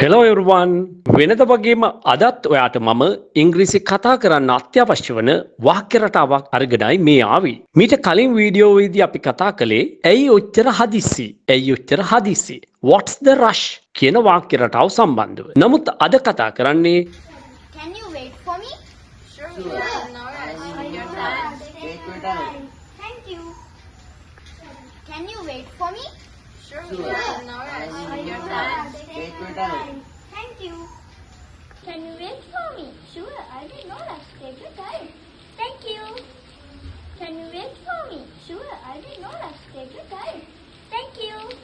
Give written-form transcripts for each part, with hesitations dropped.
Hello everyone. වෙනද වගේම අදත් ඔයාට මම ඉංග්‍රීසි කතා කරන්න අත්‍යවශ්‍ය වන වාක්‍ය රටාවක් අරගෙනයි මේ ආවේ. මීට කලින් වීඩියෝවේදී අපි කතා කළේ ඇයි ඔච්චර හදිස්සි? ඇයි ඔච්චර හදිස්සි? What's the rush? කියන වාක්‍ය රටාව සම්බන්ධව. නමුත් අද කතා කරන්නේ Can you wait for me? Sure. No rush. Your time. Take your time. Thank you. Can you wait for me? Sure. No rush. Your time. Take your time. Thank you. Can you wait for me? Sure, I'll be no rush. Take your time. Thank you. Can you wait for me? Sure, I'll be no rush. Take your time. Thank you.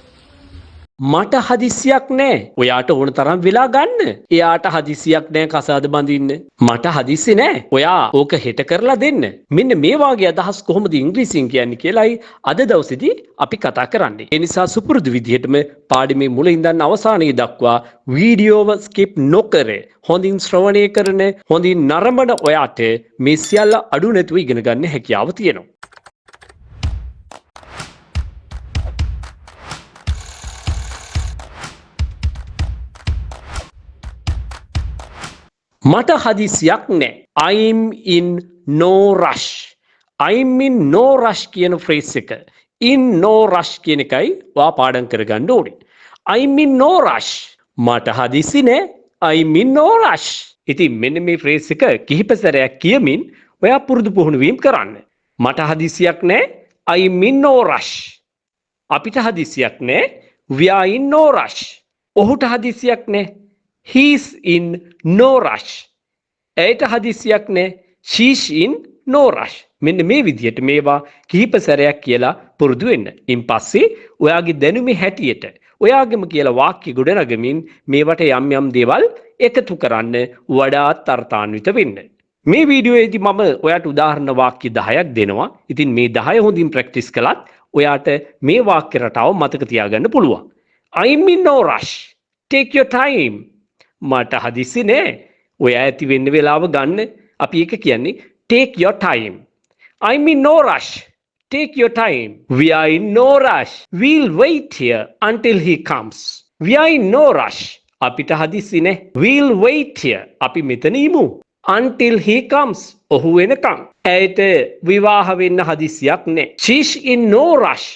මට හදිස්සියක් නෑ. ඔයාට ඕන තරම් වෙලා ගන්න. එයාට හදිස්සියක් නෑ කසාද බඳින්න. මට හදිස්සි නෑ. ඔයා ඕක හෙට කරලා දෙන්න. මෙන්න මේ වාගේ අදහස් කොහොමද ඉංග්‍රීසියෙන් කියන්නේ කියලායි අද දවසේදී අපි කතා කරන්නේ. ඒ නිසා සුපුරුදු විදිහටම පාඩමේ මුල ඉඳන් අවසානයේ දක්වා වීඩියෝව ස්කිප් නොකර හොඳින් ශ්‍රවණය කරන හොඳින් නරඹන ඔයාට මේ සියල්ල අඩු නැතුව ඉගෙන ගන්න හැකියාව තියෙනවා. මට හදිසියක් නෑ. I'm in no rush. I'm in no rush කියන ෆ්‍රේස් එක. In no rush කියන එකයි ඔයා පාඩම් කරගන්න ඕනේ. I'm in no rush. මට හදිසි නෑ. I'm in no rush. ඉතින් මෙන්න මේ ෆ්‍රේස් එක කිහිප සැරයක් කියමින් ඔයා පුරුදු පුහුණු වීම කරන්න. මට හදිසියක් නෑ. I'm in no rush. අපිට හදිසියක් නෑ. We are in no rush. ඔහුට හදිසියක් නෑ. He's in no rush. ඇයට හදිසියක් නෑ. She's in no rush. මෙන්න මේ විදිහට මේවා කිහිප සැරයක් කියලා පුරුදු වෙන්න. ඉන් පස්සේ ඔයාගේ දැනුමේ හැටියට ඔයාගෙම කියලා වාක්‍ය ගොඩනගමින් මේවට යම් යම් දේවල් එකතු කරන්න වඩාත් අර්ථාන්විත වෙන්න. මේ වීඩියෝයේදී මම ඔයාට උදාහරණ වාක්‍ය 10ක් දෙනවා. ඉතින් මේ 10 හොඳින් ප්‍රැක්ටිස් කළත් ඔයාට මේ වාක්‍ය රටාව මතක තියාගන්න පුළුවන්. I'm in no rush. Take your time. මට හදිස්සි නෑ. ඔයා ඇති වෙන්න වෙලාව ගන්න. අපි ඒක කියන්නේ take your time. I'm in no rush. Take your time. We are in no rush. We'll wait here until he comes. We are in no rush. අපිට හදිස්සි නෑ. We'll wait here. අපි මෙතන ඉමු. Until he comes. ඔහු වෙනකම්. ඇයට විවාහ වෙන්න හදිස්සියක් නෑ. She's in no rush.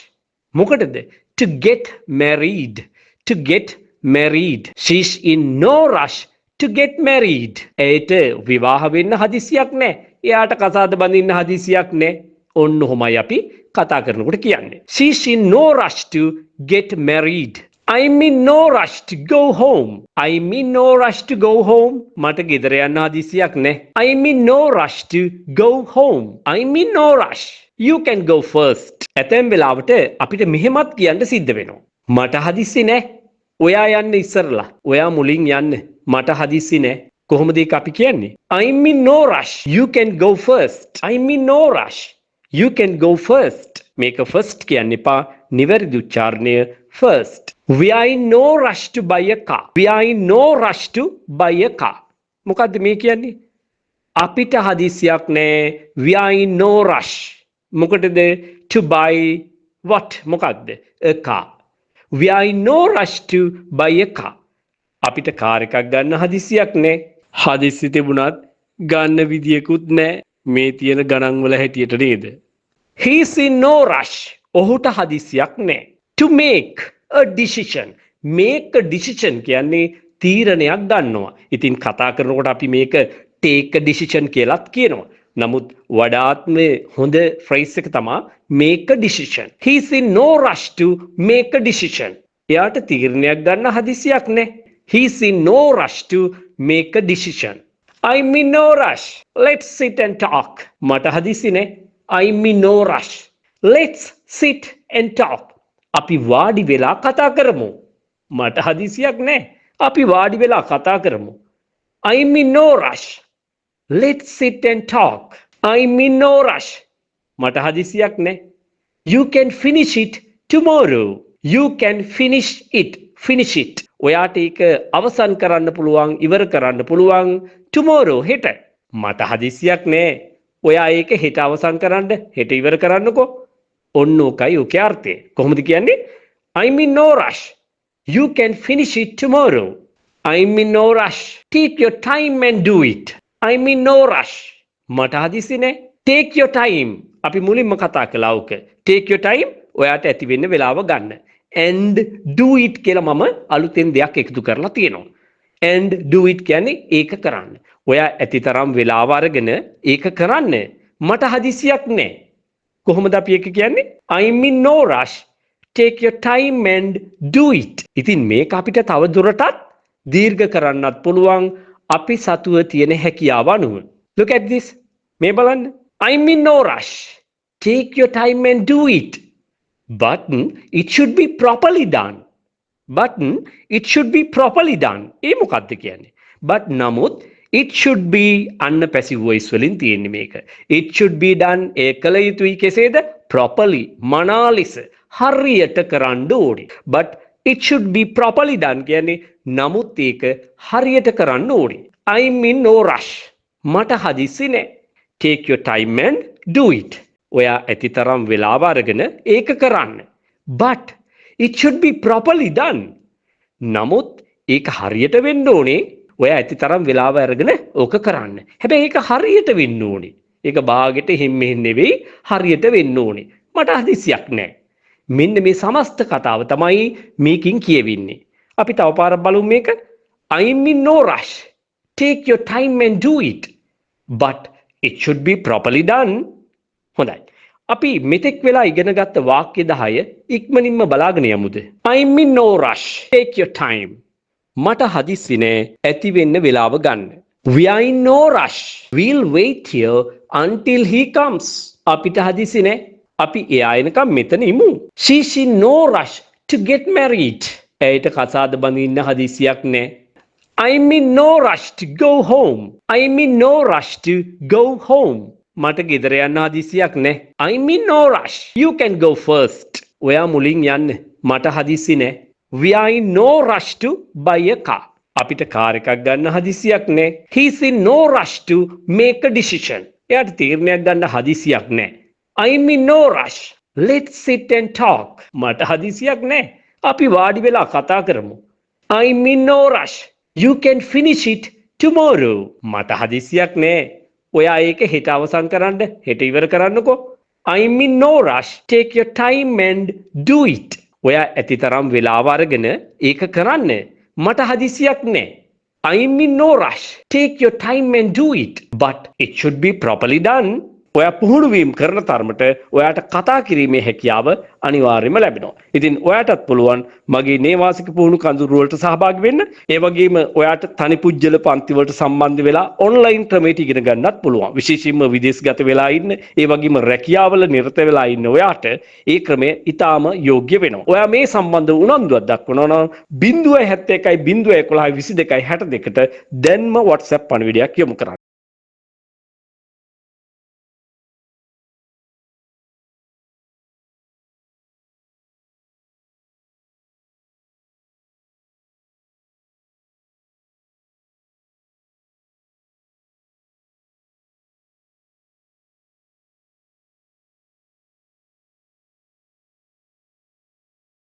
මොකටද? To get married. To get married. She's in no rush to get married. ඇයට විවාහ වෙන්න හදිසියක් නෑ. එයාට කසාද බඳින්න හදිසියක් නෑ. ඔන්න ඔහොමයි අපි කතා කරනකොට කියන්නේ. She's in no rush to get married. I'm in no rush to go home. I'm in no rush to go home. මට ගෙදර යන්න හදිසියක් නෑ. I'm in no rush to go home. I'm in no rush. You can go first. ඇතැම් වෙලාවට අපිට මෙහෙමත් කියන්න සිද්ධ වෙනවා. මට හදිස්සි නෑ. ඔයා යන්න ඉස්සරලා. ඔයා මුලින් යන්න. මට හදිස්සි නෑ. කොහොමද ඒක අපි කියන්නේ? I'm in no rush. You can go first. I'm in no rush. You can go first. මේක first කියන්න එපා. නිවැරදි උච්චාරණය first. We are in no rush to buy a car. We are in no rush to buy a car. මොකද්ද මේ කියන්නේ? අපිට හදිස්සියක් නෑ. We are in no rush. මොකටද? To buy what? මොකද්ද? A car. We are in no rush to buy a car. අපිට car එකක් ගන්න හදිස්සියක් නෑ. හදිස්සි තිබුණත් ගන්න විදියකුත් නෑ. මේ තියෙන ගණන් වල හැටියට නේද? He's in no rush. ඔහුට හදිස්සියක් නෑ. To make a decision. Make a decision කියන්නේ තීරණයක් ගන්නවා. ඉතින් කතා කරනකොට අපි මේක take a decision කියලාත් කියනවා. නමුත් වඩාත්ම හොඳ ෆ්‍රේස් එක තමයි make a decision. He's in no rush to make a decision. එයාට තීරණයක් ගන්න හදිසියක් නෑ. He's in no rush to make a decision. I'm in no rush. Let's sit and talk. මට හදිසි නෑ. I'm in no rush. Let's sit and talk. අපි වාඩි වෙලා කතා කරමු. මට හදිසියක් නෑ. අපි වාඩි වෙලා කතා කරමු. I'm in no rush. Let's sit and talk. I'm in no rush. මට හදිසියක් නෑ. You can finish it tomorrow. You can finish it. Finish it. ඔයාට ඒක අවසන් කරන්න පුළුවන්, ඉවර කරන්න පුළුවන් tomorrow හෙට. මට හදිසියක් නෑ. ඔයා ඒක හෙට අවසන් කරන්න, හෙට ඉවර කරන්නකෝ. ඔන්න ඕකයි ඔකේ අර්ථය. කොහොමද කියන්නේ? I'm in no rush. You can finish it tomorrow. I'm in no rush. Take your time and do it. I'm in no rush. මට හදිසි නෑ. Take your time. අපි මුලින්ම කතා කළා ඕක. Take your time. ඔයාට ඇති වෙන්න වෙලාව ගන්න. And do it කියලා මම අලුතෙන් දෙයක් එකතු කරලා තියෙනවා. And do it කියන්නේ ඒක කරන්න. ඔයා ඇතිතරම් වෙලාව අරගෙන ඒක කරන්න. මට හදිසියක් නෑ. කොහොමද අපි ඒක කියන්නේ? I'm in no rush. Take your time and do it. ඉතින් මේක අපිට තව දුරටත් දීර්ඝ කරන්නත් පුළුවන් අපි සතුව තියෙන හැකියාව අනුව. Look at this. මේ බලන්න. I'm in no rush. Take your time and do it. But it should be properly done. But it should be properly done. ඒ මොකක්ද කියන්නේ? But නමුත් it should be අන්න passive voice වලින් තියෙන්නේ මේක. It should be done ඒ කළ යුතුයි කෙසේද? Properly. මනාලෙස. හරියට කරන්න ඕනේ. But it should be properly done කියන්නේ නමුත් ඒක හරියට කරන්න ඕනේ. I'm in no rush. මට හදිස්සි නෑ. Take your time and do it. ඔයා ඇතිතරම් වෙලාව අරගෙන ඒක කරන්න. But it should be properly done. නමුත් ඒක හරියට වෙන්න ඕනේ. ඔයා ඇතිතරම් වෙලාව අරගෙන ඕක කරන්න. හැබැයි ඒක හරියට වෙන්න ඕනේ. ඒක බාගෙට හිම්මෙන් නෙවෙයි හරියට වෙන්න ඕනේ. මට හදිසියක් නෑ. මෙන්න මේ සමස්ත කතාව තමයි මේකින් කියවෙන්නේ. අපි තව පාරක් බලමු මේක. I'm in no rush. Take your time and do it. But it should be properly done. හොඳයි. අපි මෙතෙක් වෙලා ඉගෙන ගත්ත වාක්‍ය 10 ඉක්මනින්ම බලාගෙන යමුද? I'm in no rush. Take your time. මට හදිස්සි නෑ. ඇති වෙන්න වෙලාව ගන්න. We are in no rush. We'll wait here until he comes. අපිට හදිස්සි නෑ. අපි එයා එනකම් මෙතන ඉමු. She's in no rush to get married. ඇයට කසාද බඳින්න හදිසියක් නෑ. I'm in no rush to go home. I'm in no rush to go home. මට ගෙදර යන්න හදිසියක් නෑ. I'm in no rush. You can go first. ඔයා මුලින් යන්න. මට හදිසි නෑ. We are in no rush to buy a car. අපිට කාර් එකක් ගන්න හදිසියක් නෑ. He's in no rush to make a decision. එයාට තීරණයක් ගන්න හදිසියක් නෑ. I'm in no rush. Let's sit and talk. මට හදිසියක් නෑ. අපි වාඩි වෙලා කතා කරමු. I'm in no rush. You can finish it tomorrow. මට හදිසියක් නෑ. ඔයා ඒක හෙට අවසන් කරන්න. හෙට ඉවර කරන්නකෝ. I'm in no rush. Take your time and do it. ඔයා ඇතිතරම් වෙලාව අරගෙන ඒක කරන්න. මට හදිසියක් නෑ. I'm in no rush. Take your time and do it. But it should be properly done. ඔයා පුහුණුවීම් කරන තරමට ඔයාට කතා කිරීමේ හැකියාව අනිවාර්යයෙන්ම ලැබෙනවා. ඉතින් ඔයාටත් පුළුවන් මගේ නේවාසික පුහුණු කඳවුරු වලට සහභාගී වෙන්න. ඒ වගේම ඔයාට තනි පුජ්‍යල පන්ති වලට සම්බන්ධ වෙලා ඔන්ලයින් ක්‍රමයට ඉගෙන ගන්නත් පුළුවන්. විශේෂයෙන්ම විදේශගත වෙලා ඉන්න, ඒ වගේම රැකියාවල නිරත වෙලා ඉන්න ඔයාට ඒ ක්‍රමය ඊටාම යෝග්‍ය වෙනවා. ඔයා මේ සම්බන්ධව උනන්දුවක් දක්වනවා නම් 071 011 22 62ට දැන්ම WhatsApp පණිවිඩයක් යොමු කරන්න.